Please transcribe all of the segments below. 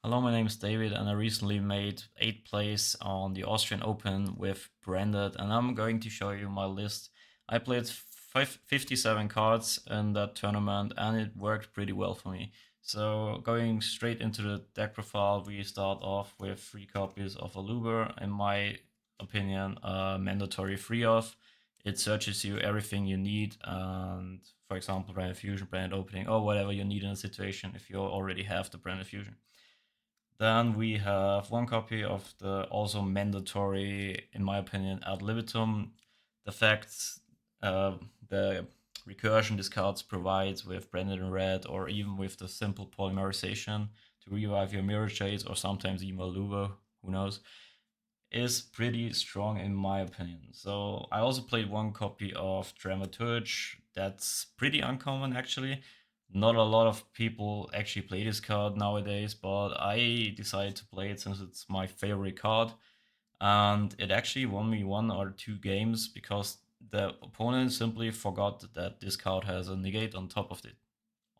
Hello, my name is David, and I recently made 8th place on the Austrian Open with Branded, and I'm going to show you my list. I played 57 cards in that tournament, and it worked pretty well for me. So, going straight into the deck profile, we start off with 3 copies of Aluber. In my opinion, mandatory free off. It searches you everything you need, and for example, brand fusion, brand opening, or whatever you need in a situation if you already have the brand fusion. Then we have 1 copy of the also mandatory, in my opinion, ad libitum. The fact the recursion this card provides with branded in red, or even with the simple polymerization to revive your mirror shades, or sometimes even a Luvo, who knows, is pretty strong in my opinion. So I also played 1 copy of Dramaturge. That's pretty uncommon actually. Not a lot of people actually play this card nowadays, but I decided to play it since it's my favorite card. And it actually won me 1 or 2 games because the opponent simply forgot that this card has a negate on top of it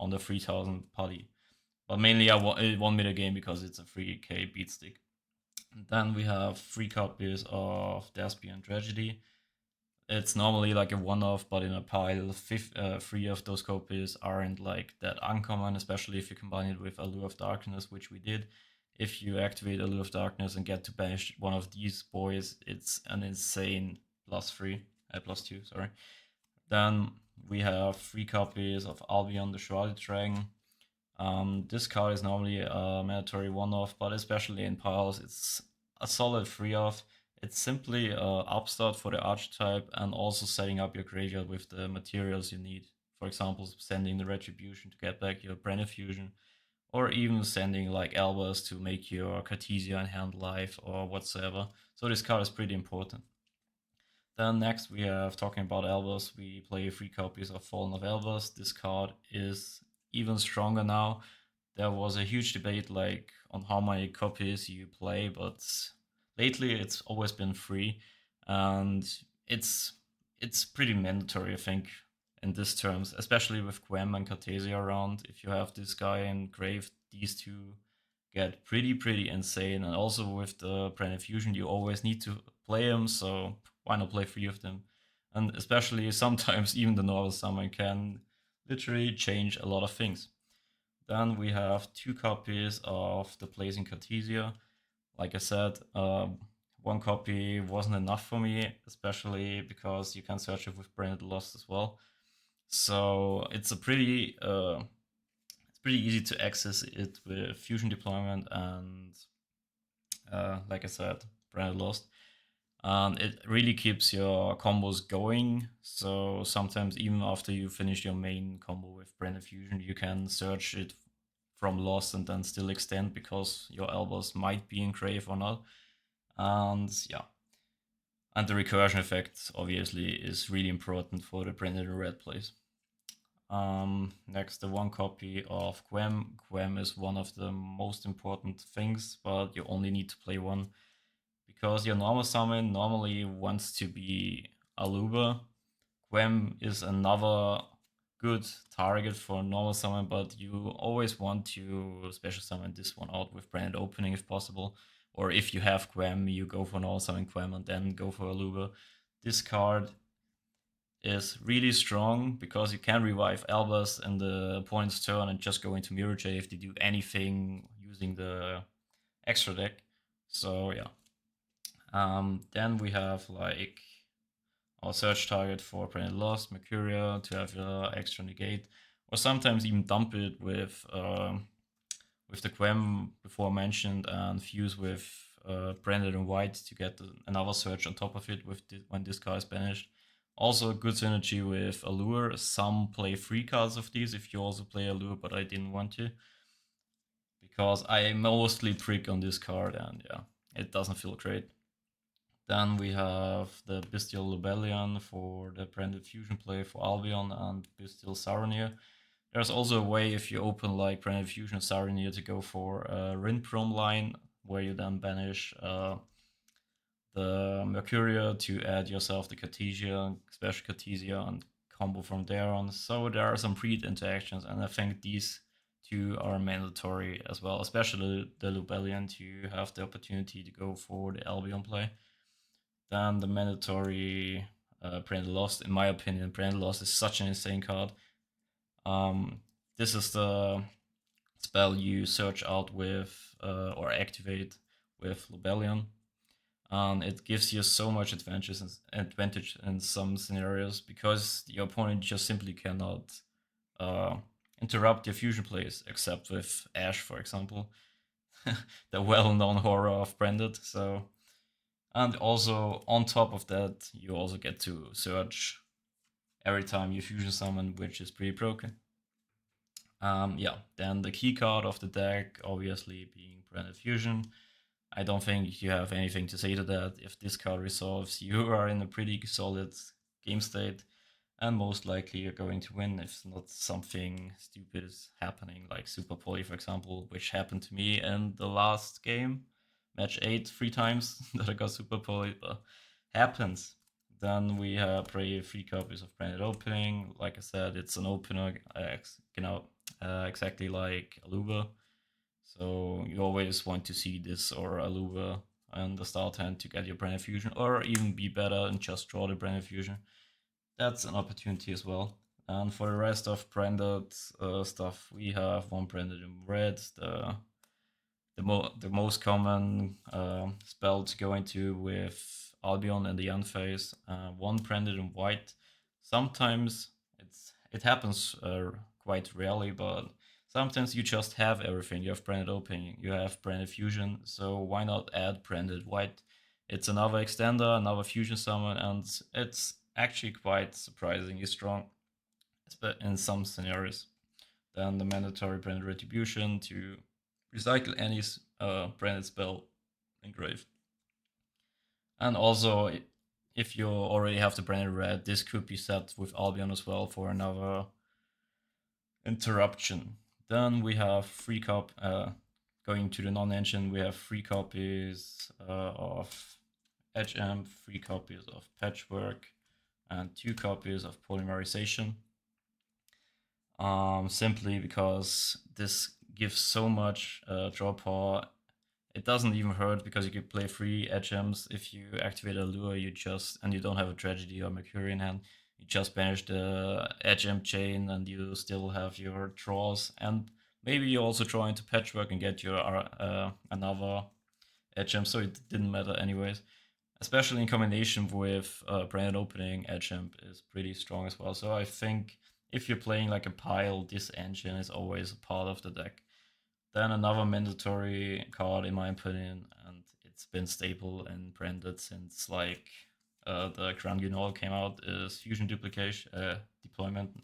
on the 3000 party. But mainly it won me the game because it's a 3k beat stick. Then we have 3 copies of Thespian Tragedy. It's normally like a one-off, but in a pile, 3 of those copies aren't like that uncommon, especially if you combine it with Allure of Darkness, which we did. If you activate Allure of Darkness and get to banish one of these boys, it's an insane +3, +2, sorry. Then we have 3 copies of Albion the Shrouded Dragon. This card is normally a mandatory one-off, but especially in piles, it's a solid 3-off. It's simply a upstart for the archetype and also setting up your graveyard with the materials you need. For example, sending the Retribution to get back your Brand Fusion, or even sending like Albers to make your Cartesia in hand live or whatsoever. So this card is pretty important. Then next we have talking about Albers, we play 3 copies of Fallen of Albers. This card is even stronger now. There was a huge debate like on how many copies you play, but lately it's always been 3, and it's it's pretty mandatory, I think, in these terms, especially with Quem and Cartesia around. If you have this guy in grave, these two get pretty insane, and also with the Brand Fusion, you always need to play them. So why not play 3 of them? And especially sometimes even the normal summon can literally change a lot of things. Then we have 2 copies of the Blazing Cartesia. Like I said, 1 copy wasn't enough for me, especially because you can search it with Branded Lost as well. So it's pretty easy to access it with Fusion deployment and, like I said, Branded Lost. And it really keeps your combos going. So sometimes even after you finish your main combo with Branded Fusion, you can search it from Lost and then still extend because your elbows might be in grave or not. And yeah. And the recursion effect obviously is really important for the Branded Red plays. Next, the 1 copy of Quem. Quem is one of the most important things, but you only need to play one because your normal summon normally wants to be Aluba. Quem is another good target for normal summon, but you always want to special summon this one out with branded opening if possible. Or if you have Quem, you go for normal summon Quem and then go for Aluba. This card is really strong because you can revive Albus in the opponent's turn and just go into Mirror J if they do anything using the extra deck. So yeah. Then we have like our search target for Branded Lost, Mercuria to have extra negate, or sometimes even dump it with the Quem before mentioned and fuse with Branded and White to get another search on top of it when this card is banished. Also, good synergy with Allure. Some play 3 cards of these if you also play Allure, but I didn't want to because I mostly prick on this card, and yeah, it doesn't feel great. Then we have the Bestial Rebellion for the Branded Fusion play for Albion and Bestial Saronir. There's also a way if you open like Branded Fusion Saronir to go for a Rinprom line where you then banish the Mercuria to add yourself the Cartesia, special Cartesia, and combo from there on. So there are some pre interactions, and I think these two are mandatory as well, especially the Lubellian to have the opportunity to go for the Albion play. Then the mandatory Brand Lost, in my opinion, Brand Lost is such an insane card. This is the spell you search out with or activate with Lubellion, and it gives you so much advantage in some scenarios because your opponent just simply cannot uh, interrupt your fusion plays, except with Ash, for example, the well-known horror of Branded. So, and also on top of that, you also get to search every time you fusion summon, which is pretty broken. Yeah, then the key card of the deck, obviously being Branded Fusion. I don't think you have anything to say to that. If this card resolves, you are in a pretty solid game state, and most likely you're going to win if not something stupid is happening, like Super Poly, for example, which happened to me in the last game, match 8, 3 times that I got Super Poly, but happens. Then we have play 3 copies of Branded Opening. Like I said, it's an opener, exactly like Aluba. So you always want to see this or Aluva and the start hand to get your Brand Fusion, or even be better and just draw the Brand Fusion. That's an opportunity as well. And for the rest of branded stuff, we have one branded in red, the most common spell to go into with Albion and the End phase, one branded in white. Sometimes it happens quite rarely, but sometimes you just have everything. You have branded opening, you have branded fusion, so why not add branded white? It's another extender, another fusion summon, and it's actually quite surprisingly strong in some scenarios. Then the mandatory branded retribution to recycle any branded spell engraved. And also, if you already have the branded red, this could be set with Albion as well for another interruption. Then we have going to the non-engine, we have 3 copies of Edge Amp, 3 copies of Patchwork, and 2 copies of Polymerization. Simply because this gives so much draw power. It doesn't even hurt because you could play 3 Edgems. If you activate a lure, and you don't have a Tragedy or Mercury in hand, you just banish the Edgem chain and you still have your draws. And maybe you also draw into Patchwork and get your another Edgem, so it didn't matter anyways. Especially in combination with Branded Opening, Edgemp is pretty strong as well. So I think if you're playing like a pile, this engine is always a part of the deck. Then another mandatory card, in my opinion, and it's been staple and branded since like the Grand Guignol came out, is Fusion Duplication Deployment.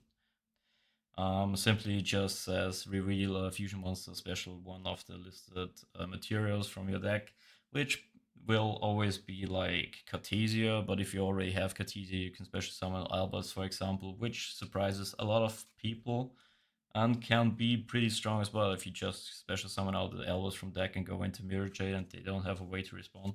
Simply just says reveal a Fusion Monster special one of the listed materials from your deck, which will always be like Cartesia, but if you already have Cartesia, you can special summon Albus, for example, which surprises a lot of people and can be pretty strong as well if you just special summon out the Albus from deck and go into Mirror Jade and they don't have a way to respond.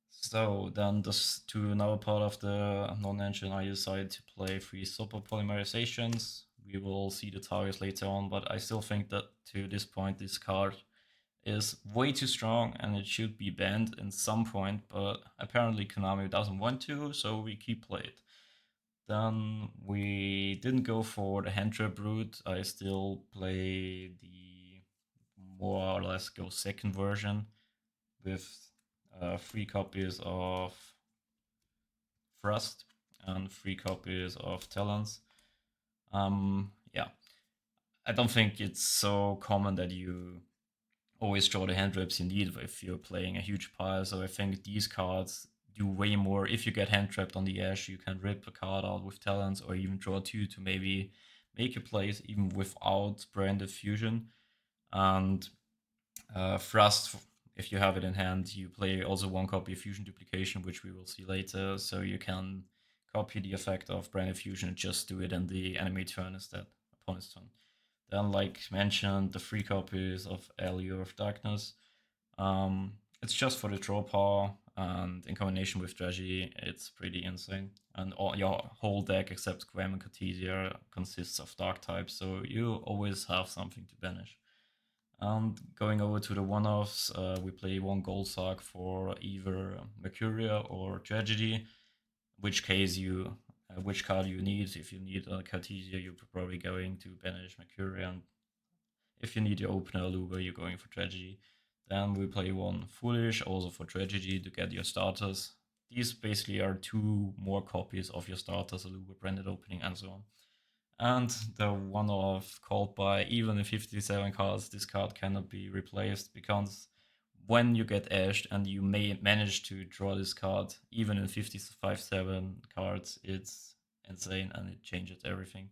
So then this to another part of the non-engine, I decided to play 3 super polymerizations. We will see the targets later on, but I still think that to this point this card is way too strong and it should be banned in some point, but apparently Konami doesn't want to, so we keep play it. Then we didn't go for the hand trap route. I still play the more or less go second version with 3 copies of Thrust and 3 copies of Talons. Yeah, I don't think it's so common that you always draw the hand traps you need if you're playing a huge pile. So I think these cards do way more. If you get hand trapped on the Ash, you can rip a card out with Talons or even draw 2 to maybe make a place even without branded fusion. And Thrust, if you have it in hand, you play also 1 copy of Fusion Duplication, which we will see later. So you can copy the effect of branded fusion and just do it in the enemy turn instead, opponent's turn. Then, like mentioned, the 3 copies of Allure of Darkness. It's just for the draw power. and in combination with tragedy, it's pretty insane. And all your whole deck except Quem and Cartesia consists of dark types, so you always have something to banish. And going over to the one-offs, we play one Gold Sark for either Mercuria or Tragedy. Which case you, which card you need. If you need a Cartesia, you're probably going to banish Mercuria, and if you need your opener Luger, you're going for Tragedy. Then we play one Foolish, also for Tragedy to get your starters. These basically are two more copies of your starters, a Luger branded opening, and so on. And the one off called by even in 57 cards, this card cannot be replaced because when you get ashed and you may manage to draw this card, even in 55-7 cards, it's insane and it changes everything.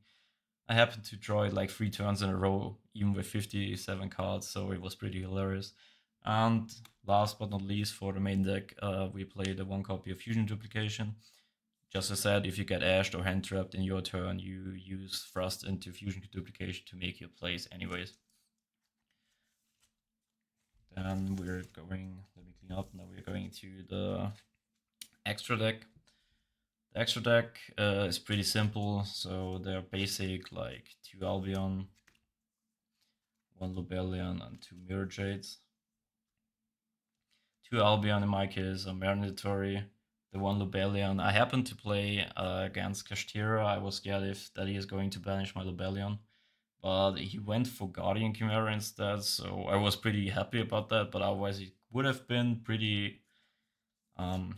I happened to draw it like 3 turns in a row, even with 57 cards, so it was pretty hilarious. And last but not least, for the main deck, we play the one copy of Fusion Duplication. Just as I said, if you get ashed or hand trapped in your turn, you use Thrust into Fusion Duplication to make your plays anyways. Then we're going, let me clean up, now we're going to the extra deck. The extra deck is pretty simple, so they're basic like 2 Albion, 1 Lobelian, and 2 Mirror Jades. 2 Albion in my case are mandatory. The 1 Lobelian, I happened to play against Kashtira. I was scared if that he is going to banish my Lobelian, but he went for Guardian Chimera instead, so I was pretty happy about that, but otherwise it would have been pretty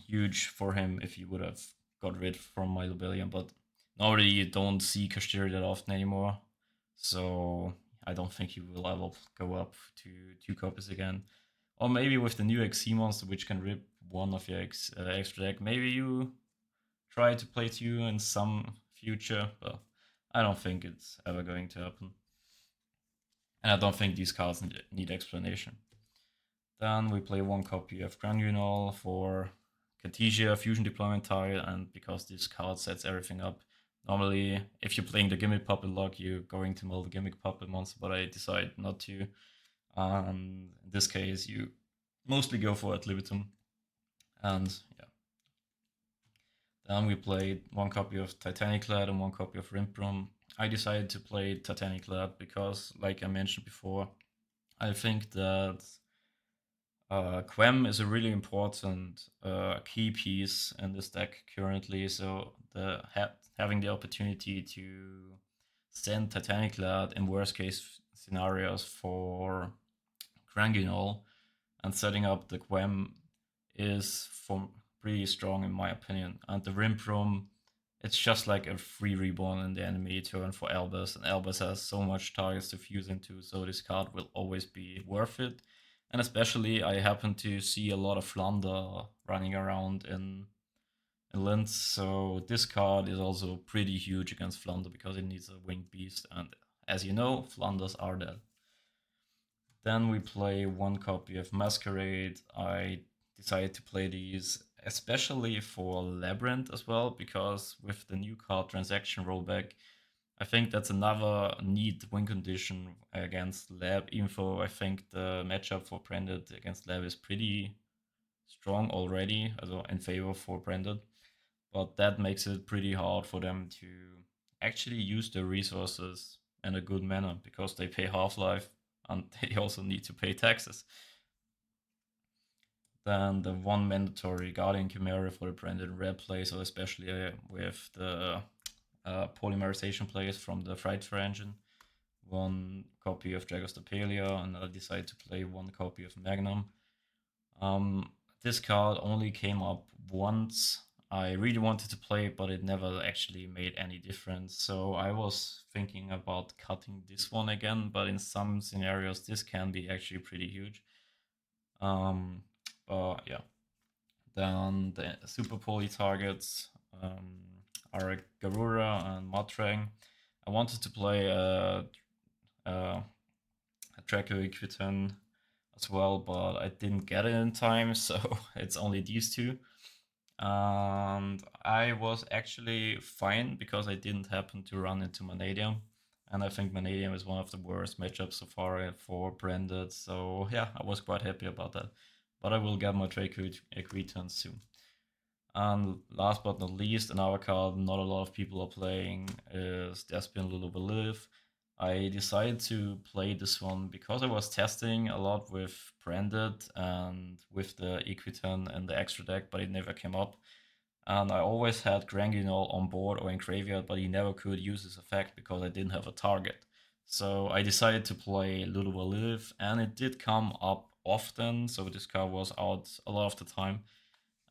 huge for him if he would have got rid from my Lobelian, but normally you don't see Kashtira that often anymore, so I don't think he will ever go up to 2 copies again. Or maybe with the new XC monster, which can rip one of your extra deck, maybe you try to play 2 in some future, but I don't think it's ever going to happen. And I don't think these cards need explanation. Then we play one copy of Januar for Cartesia, Fusion Deployment Tile, and because this card sets everything up. Normally, if you're playing the Gimmick Puppet lock, you're going to mill the Gimmick Puppet monster, but I decided not to. In this case, you mostly go for Ad Libitum. And yeah. Then we played one copy of Titanic Lad and one copy of Rimprum. I decided to play Titanic Lad because, like I mentioned before, I think that Quem is a really important key piece in this deck currently. So having the opportunity to send Titanic Lad in worst case scenarios for Granguinol and setting up the Quem is pretty strong in my opinion. And the Rimprum, it's just like a free reborn in the enemy turn for Albus, and Albus has so much targets to fuse into, so this card will always be worth it. And especially, I happen to see a lot of Flounder running around in Linz, so this card is also pretty huge against Flounder because it needs a winged beast, and as you know, Flounders are dead. Then we play one copy of Masquerade. I decided to play these especially for Labyrinth as well, because with the new card transaction rollback, I think that's another neat win condition against Lab, even though I think the matchup for Branded against Lab is pretty strong already, also in favor for Branded. But that makes it pretty hard for them to actually use their resources in a good manner because they pay Half-Life and they also need to pay taxes. Then the one mandatory Guardian Chimera for the branded red play, so especially with the polymerization plays from the Frightfire engine. One copy of Dragos Tapelia, and I decided to play one copy of Magnum. This card only came up once. I really wanted to play it, but it never actually made any difference. So I was thinking about cutting this one again, but in some scenarios, this can be actually pretty huge. But yeah. Then the super poly targets are Garura and Matrang. I wanted to play a Draco Equitan as well, but I didn't get it in time, so it's only these two. And I was actually fine because I didn't happen to run into Manadium. And I think Manadium is one of the worst matchups so far for branded. So yeah, I was quite happy about that. but I will get my trade returns soon. And last but not least, another card not a lot of people are playing is Despian Luluvalif. I decided to play this one because I was testing a lot with Branded and with the Equitan and the extra deck, but it never came up. And I always had Granguinol on board or in graveyard, but he never could use his effect because I didn't have a target. So I decided to play Luluvalif, and it did come up often, so this card was out a lot of the time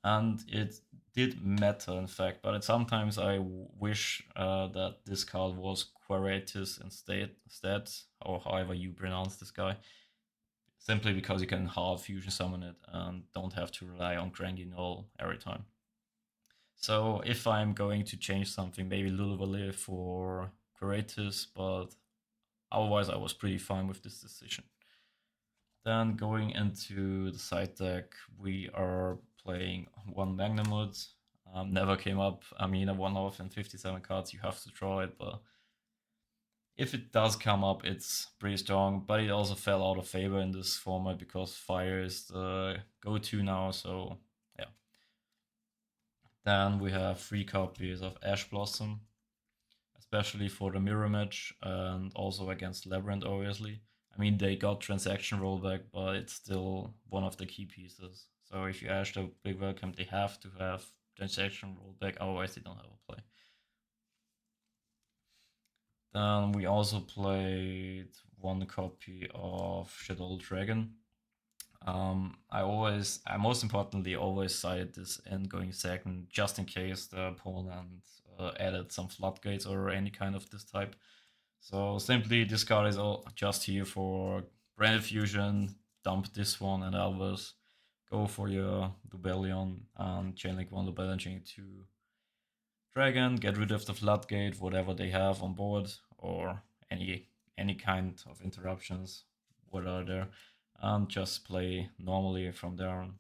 and it did matter in fact, but sometimes I wish that this card was Quaratus instead, or however you pronounce this guy, simply because you can hard fusion summon it and don't have to rely on Granguinol every time. So if I'm going to change something, maybe Luluvalir for Quaratus, but otherwise I was pretty fine with this decision. Then going into the side deck, we are playing one Magnamud. Never came up. I mean, a 1 off and 57 cards, you have to draw it, but if it does come up, it's pretty strong. But it also fell out of favor in this format because fire is the go-to now, so yeah. Then we have 3 copies of Ash Blossom, especially for the mirror match and also against Labyrinth, obviously. I mean, they got transaction rollback, but it's still one of the key pieces. So if you ash the big welcome, they have to have transaction rollback, otherwise they don't have a play. Then we also played 1 copy of Shadow Dragon. I most importantly always sided this in going second, just in case the opponent added some floodgates or any kind of this type. So simply this card is all just here for branded fusion, dump this one and Elvis, go for your Dubellion and chainlink 1 Dubellion, chainlink 2 Dragon, get rid of the floodgate, whatever they have on board, or any kind of interruptions, what are there, and just play normally from there on.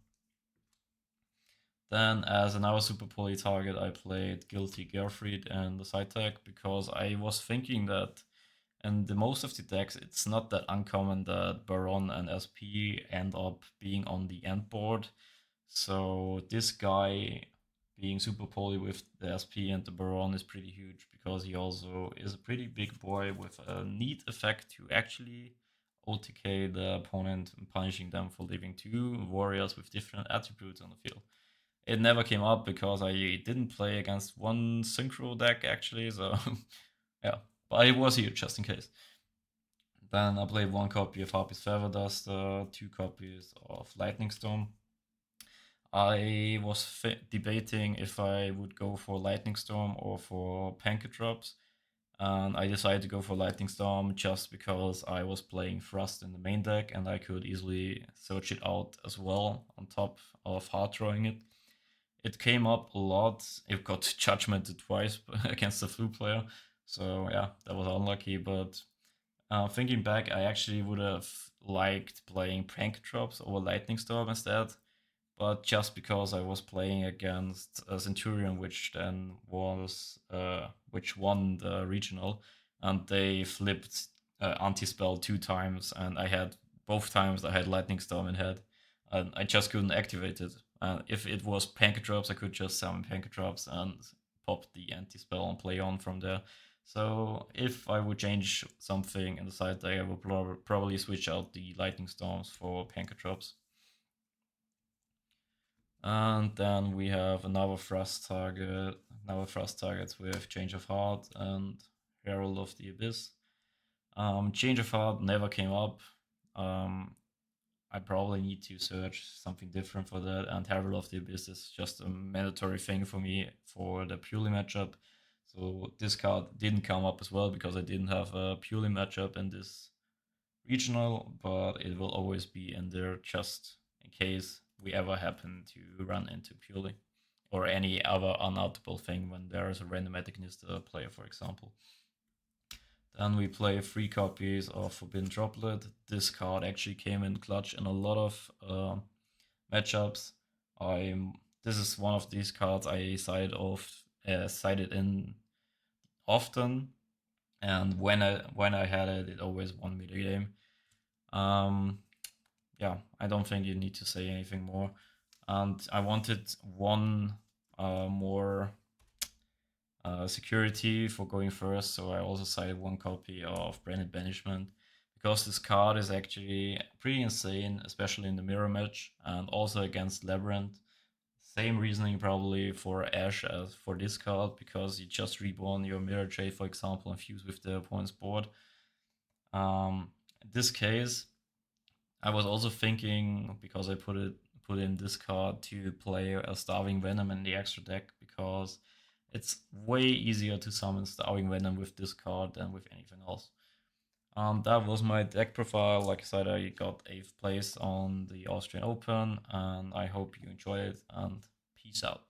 Then as another super poly target, I played Guilty Gerfried and the side deck because I was thinking that and the most of the decks, it's not that uncommon that Baron and SP end up being on the end board. So this guy being super poly with the SP and the Baron is pretty huge because he also is a pretty big boy with a neat effect to actually OTK the opponent and punishing them for leaving 2 warriors with different attributes on the field. It never came up because I didn't play against one synchro deck actually, so yeah, but it was here just in case. Then I played 1 copy of Harpy's Feather Duster, 2 copies of Lightning Storm. I was debating if I would go for Lightning Storm or for Pancake Drops, and I decided to go for Lightning Storm just because I was playing Thrust in the main deck and I could easily search it out as well on top of hard drawing it. It came up a lot. It got judgmented twice against the Flu player, so yeah, that was unlucky, but thinking back, I actually would have liked playing Prank Drops over Lightning Storm instead, but just because I was playing against a Centurion, which won the regional, and they flipped anti-spell 2 times, and I had both times I had Lightning Storm in head, and I just couldn't activate it. If it was Pancake Drops, I could just summon Pancake Drops and pop the anti-spell and play on from there. So if I would change something in the side deck, I would probably switch out the Lightning Storms for Pancake Drops. And then we have another thrust target with Change of Heart and Herald of the Abyss. Change of Heart never came up. I probably need to search something different for that, and Herald of the Abyss is just a mandatory thing for me for the purely matchup. So this card didn't come up as well because I didn't have a purely matchup in this regional, but it will always be in there just in case we ever happen to run into purely or any other unoutable thing when there is a random Nista player, for example. Then we play 3 copies of Forbidden Droplet. This card actually came in clutch in a lot of matchups. This is one of these cards I sided in often, and when I had it, it always won me the game. yeah, I don't think you need to say anything more. And I wanted one more security for going first, so I also cited one copy of Branded Banishment because this card is actually pretty insane, especially in the mirror match and also against Labyrinth. Same reasoning probably for Ash as for this card because you just reborn your mirror trade, for example, and fuse with the opponent's board. In this case, I was also thinking because I put in this card to play a Starving Venom in the extra deck because it's way easier to summon Starving Venom with this card than with anything else. That was my deck profile. Like I said, I got 8th place on the Austrian Open, and I hope you enjoy it. And peace out.